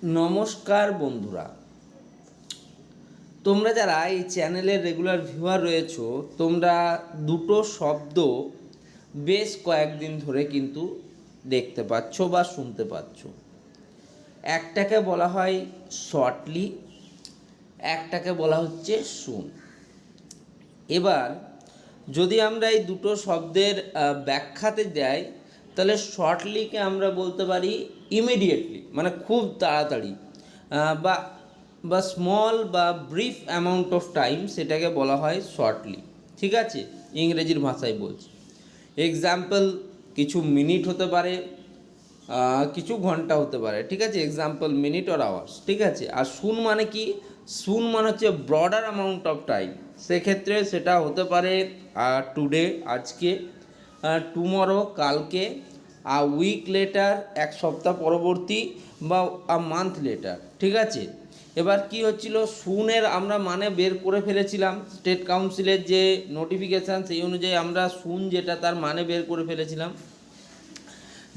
নমস্কার বন্ধুরা, তোমরা যারা এই চ্যানেলের রেগুলার ভিউয়ার রয়েছো, তোমরা দুটো শব্দ বেশ কয়েকদিন ধরে কিন্তু দেখতে পাচ্ছ বা শুনতে পাচ্ছ। একটাকে বলা হয় শর্টলি, একটাকে বলা হচ্ছে শুন। এবার যদি আমরা এই দুটো শব্দের ব্যাখ্যাতে যাই, তাহলে শর্টলিকে আমরা বলতে পারি ইমিডিয়েটলি, মানে খুব তাড়াতাড়ি, বা বা স্মল বা ব্রিফ অ্যামাউন্ট অফ টাইম, সেটাকে বলা হয় শর্টলি। ঠিক আছে, ইংরেজির ভাষায় বলছি। এক্সাম্পল কিছু মিনিট হতে পারে, কিছু ঘন্টা হতে পারে। ঠিক আছে, এক্সাম্পল মিনিট অর আওয়ার্স। ঠিক আছে, আর শুন মানে কি? শুন মানে হচ্ছে ব্রডার অ্যামাউন্ট অফ টাইম। সেক্ষেত্রে সেটা হতে পারে টুডে, আজকে, টুমরো, কালকে, উইক লেটার, এক সপ্তাহ পরবর্তী, বা মান্থ লেটার। ঠিক আছে, এবার কি হচ্ছিল, শুনের আমরা মানে বের করে ফেলেছিলাম। স্টেট কাউন্সিলের যে নোটিফিকেশান, সেই অনুযায়ী আমরা শুন যেটা, তার মানে বের করে ফেলেছিলাম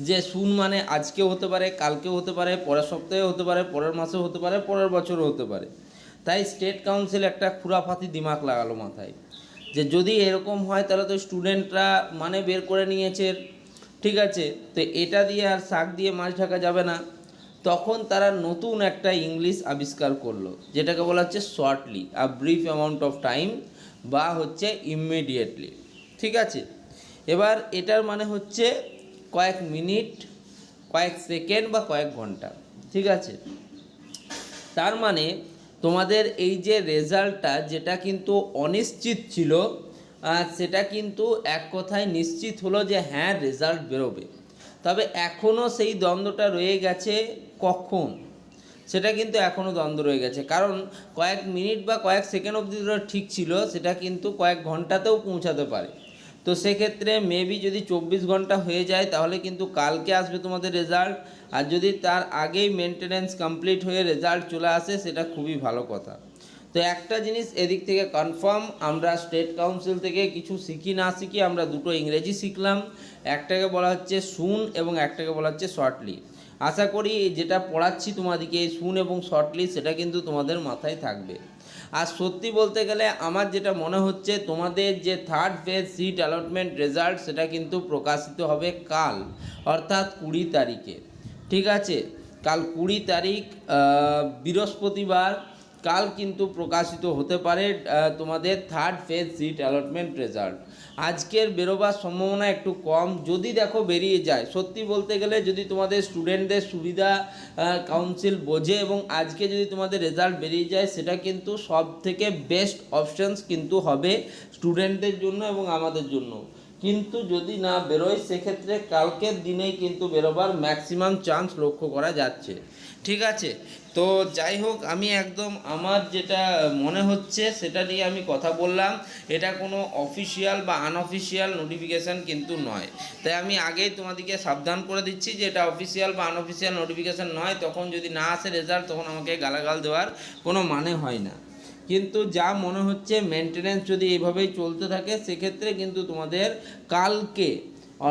যে শুন মানে আজকেও হতে পারে, কালকেও হতে পারে, পরের সপ্তাহে হতে পারে, পরের মাসেও হতে পারে, পরের বছরও হতে পারে। তাই স্টেট কাউন্সিল একটা খুরাফাতি দিমাগ লাগালো মাথায়, যে যদি এরকম হয় তাহলে তো স্টুডেন্টরা মানে বের করে নিয়েছে। ঠিক আছে, তো এটা দিয়ে আর শাক দিয়ে মাছ ঢাকা যাবে না। তখন তারা নতুন একটা ইংলিশ আবিষ্কার করলো, যেটাকে বলা হচ্ছে shortly, a brief amount of time, বা হচ্ছে ইমিডিয়েটলি। ঠিক আছে, এবার এটার মানে হচ্ছে কয়েক মিনিট, কয়েক সেকেন্ড, বা কয়েক ঘন্টা। ঠিক আছে, তার মানে তোমাদের এই যে রেজাল্টটা, যেটা কিন্তু অনিশ্চিত ছিল, সেটা কিন্তু এক কথায় নিশ্চিত হলো যে হ্যাঁ, রেজাল্ট বেরোবে। তবে এখনও সেই দ্বন্দ্বটা রয়ে গেছে, কখন, সেটা কিন্তু এখনও দ্বন্দ্ব রয়ে গেছে। কারণ কয়েক মিনিট বা কয়েক সেকেন্ড অবধি ঠিক ছিল, সেটা কিন্তু কয়েক ঘন্টাতেও পৌঁছাতে পারে। তো সেক্ষেত্রে মেবি যদি 24 ঘন্টা হয়ে যায়, তাহলে কিন্তু কালকে আসবে তোমাদের রেজাল্ট। আর যদি তার আগেই মেনটেনেন্স কমপ্লিট হয়ে রেজাল্ট চলে আসে, সেটা খুবই ভালো কথা। তো একটা জিনিস এদিক থেকে কনফার্ম, আমরা স্টেট কাউন্সিল থেকে কিছু শিখি না শিখি, আমরা দুটো ইংরেজি শিখলাম। একটাকে বলা হচ্ছে শুন এবং একটাকে বলা হচ্ছে শর্টলি। আশা করি যেটা পড়াচ্ছি তোমাদেরকে, শুন এবং শর্টলি, সেটা কিন্তু তোমাদের মাথায় থাকবে। আর সত্যি বলতে গেলে আমার যেটা মনে হচ্ছে, তোমাদের যে third phase seat allotment result, সেটা কিন্তু প্রকাশিত হবে কাল, অর্থাৎ 20 তারিখে। ঠিক আছে, কাল 20 তারিখ, বৃহস্পতিবার, কাল কিন্তু প্রকাশিত হতে পারে তোমাদের third phase seat allotment result. আজকের বেরোবার সম্ভাবনা একটু কম, যদি দেখো বেরিয়ে যায়। সত্যি বলতে গেলে, যদি তোমাদের স্টুডেন্টদের সুবিধা কাউন্সিল বোঝে এবং আজকে যদি তোমাদের রেজাল্ট বেরিয়ে যায়, সেটা কিন্তু সব থেকে বেস্ট অপশানস কিন্তু হবে স্টুডেন্টদের জন্য এবং আমাদের জন্য। কিন্তু যদি না বেরোয়, সেক্ষেত্রে কালকের দিনেই কিন্তু বেরোবার ম্যাক্সিমাম চান্স লক্ষ্য করা যাচ্ছে। ঠিক আছে, তো যাই হোক, আমি একদম আমার যেটা মনে হচ্ছে সেটা নিয়ে আমি কথা বললাম। এটা কোনো অফিসিয়াল বা আনঅফিসিয়াল নোটিফিকেশান কিন্তু নয়। তাই আমি আগেই তোমাদেরকে সাবধান করে দিচ্ছি যে এটা অফিসিয়াল বা আনঅফিসিয়াল নোটিফিকেশান নয়। তখন যদি না আসে রেজাল্ট, তখন আমাকে গালাগাল দেওয়ার কোনো মানে হয় না। কিন্তু যা মনে হচ্ছে, মেনটেনেন্স যদি এইভাবেই চলতে থাকে, সেক্ষেত্রে কিন্তু তোমাদের কালকে,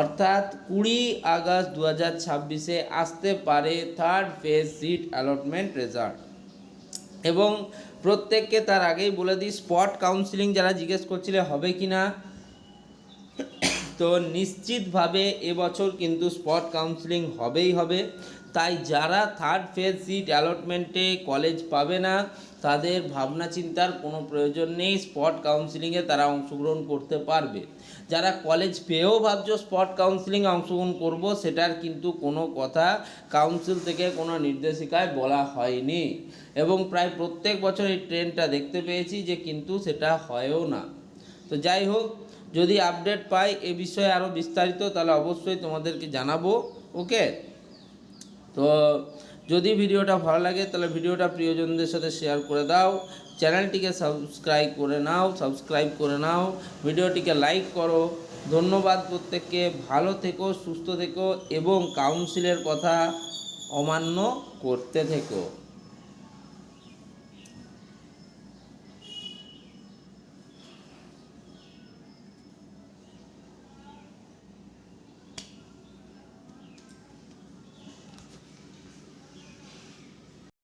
অর্থাৎ 20 আগস্ট 2026-এ আসতে পারে third phase seat allotment result. এবং প্রত্যেককে তার আগেই বলে দিই, স্পট কাউন্সিলিং যারা জিজ্ঞেস করছিলে হবে কি না, তো নিশ্চিতভাবে এবছর কিন্তু স্পট কাউন্সিলিং হবেই হবে। তাই যারা থার্ড ফেজ সিট অ্যালটমেন্টে কলেজ পাবে না, তাদের ভাবনা চিন্তার কোনো প্রয়োজন নেই। স্পট কাউন্সিলিংয়ে তারা অংশগ্রহণ করতে পারবে। যারা কলেজ পেয়েও ভাবছো স্পট কাউন্সিলিংয়ে অংশগ্রহণ করব, সেটার কিন্তু কোনো কথা কাউন্সিল থেকে কোনো নির্দেশিকায় বলা হয়নি। এবং প্রায় প্রত্যেক বছর এই ট্রেন্ডটা দেখতে পেয়েছি যে কিন্তু সেটা হয়ও না। তো যাই হোক, যদি আপডেট পাই এ বিষয়ে আরও বিস্তারিত, তাহলে অবশ্যই তোমাদেরকে জানাবো। ওকে, তো যদি ভিডিওটা ভালো লাগে, তাহলে ভিডিওটা প্রিয়জনদের সাথে শেয়ার করে দাও। চ্যানেলটিকে সাবস্ক্রাইব করে নাও, ভিডিওটিকে লাইক করো। ধন্যবাদ প্রত্যেককে। ভালো থেকো, সুস্থ থেকো এবং কাউন্সিলের কথা অমান্য করতে থেকো।